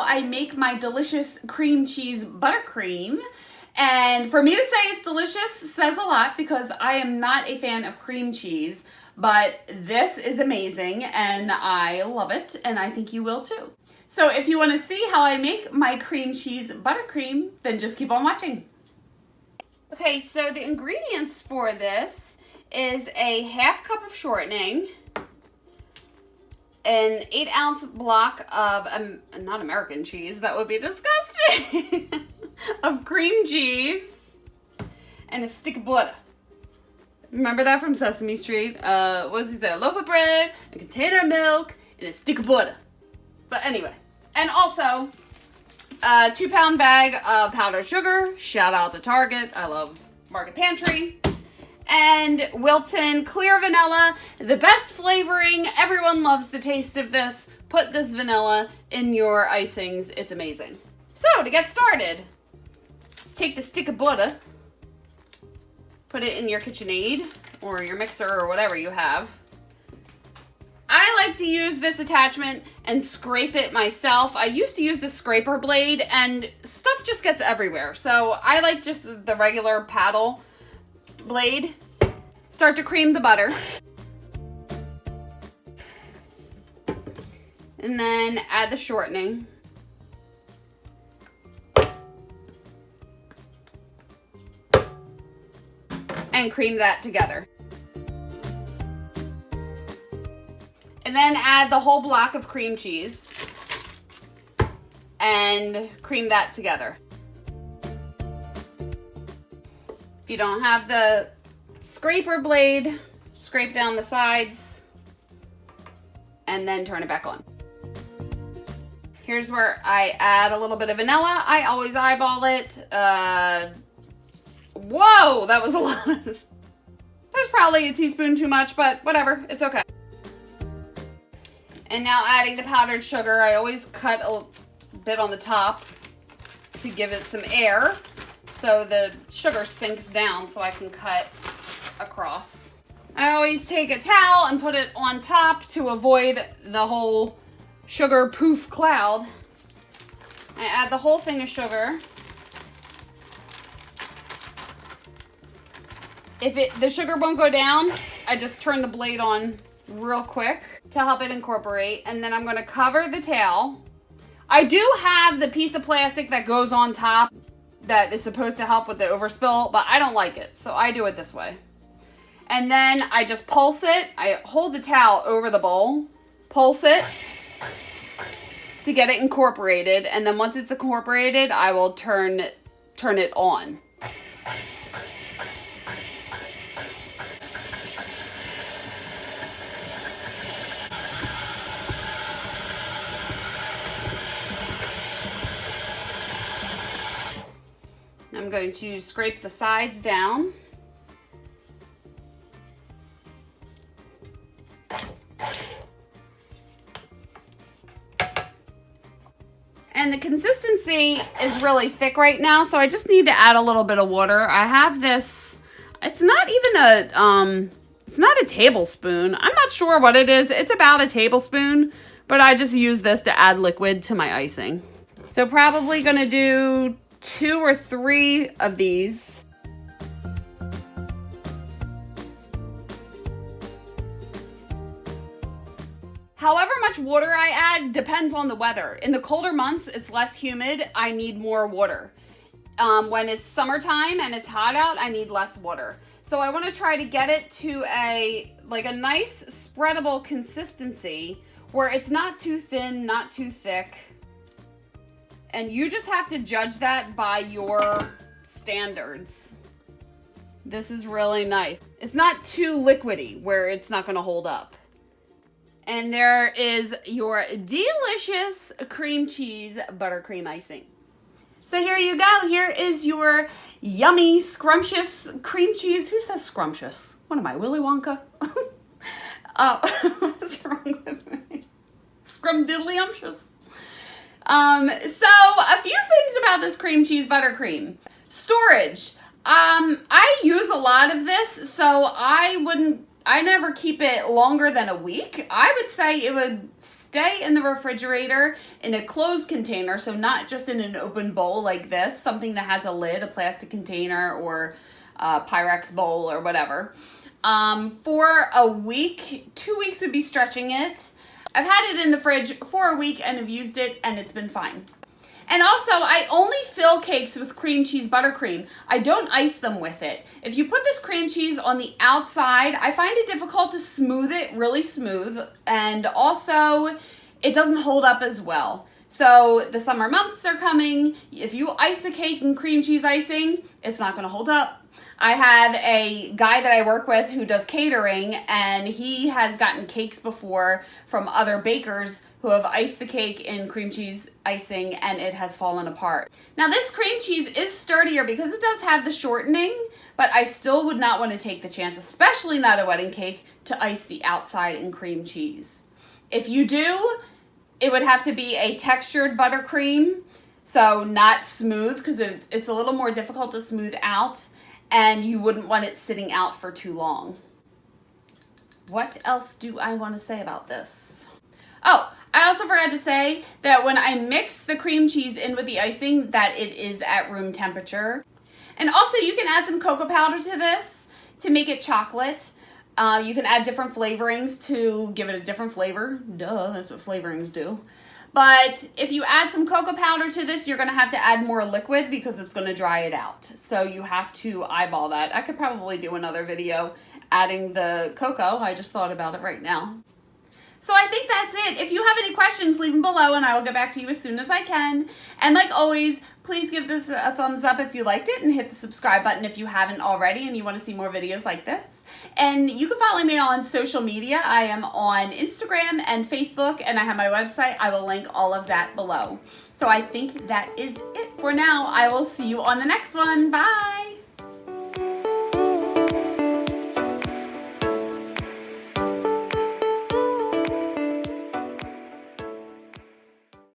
I make my delicious cream cheese buttercream. And for me to say it's delicious says a lot because I am not a fan of cream cheese, but this is amazing and I love it and I think you will too. So if you want to see how I make my cream cheese buttercream, then just keep on watching. Okay, so the ingredients for this is a half cup of shortening, an 8-ounce block of, not American cheese, that would be disgusting, of cream cheese, and a stick of butter. Remember that from Sesame Street? What does he say? A loaf of bread, a container of milk, and a stick of butter. But anyway, and also a 2-pound bag of powdered sugar. Shout out to Target. I love Market Pantry. And Wilton clear vanilla, the best flavoring. Everyone loves the taste of this. Put this vanilla in your icings. It's amazing. So to get started, let's take the stick of butter, put it in your KitchenAid or your mixer or whatever you have. I like to use this attachment and scrape it myself. I used to use the scraper blade and stuff just gets everywhere. So I like just the regular paddle blade. Start to cream the butter. And then add the shortening. And cream that together. And then add the whole block of cream cheese and cream that together. If you don't have the scraper blade, scrape down the sides and then turn it back on. Here's where I add a little bit of vanilla. I always eyeball it. Whoa, that was a lot. That's probably a teaspoon too much, but whatever, it's okay. And now adding the powdered sugar. I always cut a bit on the top to give it some air so the sugar sinks down so I can cut across. I always take a towel and put it on top to avoid the whole sugar poof cloud. I add the whole thing of sugar. If the sugar won't go down, I just turn the blade on real quick to help it incorporate, and then I'm going to cover the tail. I do have the piece of plastic that goes on top that is supposed to help with the overspill, but I don't like it, so I do it this way. And then I just pulse it. I hold the towel over the bowl, pulse it to get it incorporated, and then once it's incorporated, I will turn it on. I'm going to scrape the sides down. And the consistency is really thick right now, so I just need to add a little bit of water. I have this, it's not even it's not a tablespoon. I'm not sure what it is. It's about a tablespoon, but I just use this to add liquid to my icing. So probably gonna do 2 or 3 of these. However much water I add depends on the weather. In the colder months, it's less humid. I need more water. When it's summertime and it's hot out, I need less water. So I want to try to get it to a nice spreadable consistency where it's not too thin, not too thick. And you just have to judge that by your standards. This is really nice. It's not too liquidy where it's not going to hold up. And there is your delicious cream cheese buttercream icing. So here you go. Here is your yummy, scrumptious cream cheese. Who says scrumptious? What am I, Willy Wonka? What's wrong with me? Scrumdiddlyumptious. So a few things about this cream cheese buttercream. Storage. I use a lot of this, so I never keep it longer than a week. I would say it would stay in the refrigerator in a closed container, so not just in an open bowl like this, something that has a lid, a plastic container or a Pyrex bowl or whatever, for a week. 2 weeks would be stretching it. I've had it in the fridge for a week and have used it and it's been fine. And also, I only fill cakes with cream cheese buttercream. I don't ice them with it. If you put this cream cheese on the outside, I find it difficult to smooth it really smooth. And also, it doesn't hold up as well. So the summer months are coming. If you ice a cake in cream cheese icing, it's not gonna hold up. I have a guy that I work with who does catering, and he has gotten cakes before from other bakers who have iced the cake in cream cheese icing and it has fallen apart. Now this cream cheese is sturdier because it does have the shortening, but I still would not want to take the chance, especially not a wedding cake, to ice the outside in cream cheese. If you do, it would have to be a textured buttercream, so not smooth, because it's a little more difficult to smooth out, and you wouldn't want it sitting out for too long. What else do I want to say about this? Oh, I also forgot to say that when I mix the cream cheese in with the icing, that it is at room temperature. And also you can add some cocoa powder to this to make it chocolate. You can add different flavorings to give it a different flavor. Duh, that's what flavorings do. But if you add some cocoa powder to this, you're gonna have to add more liquid because it's gonna dry it out. So you have to eyeball that. I could probably do another video adding the cocoa. I just thought about it right now. So I think that's it. If you have any questions, leave them below and I will get back to you as soon as I can. And like always, please give this a thumbs up if you liked it and hit the subscribe button if you haven't already and you want to see more videos like this. And you can follow me on social media. I am on Instagram and Facebook and I have my website. I will link all of that below. So I think that is it for now. I will see you on the next one. Bye.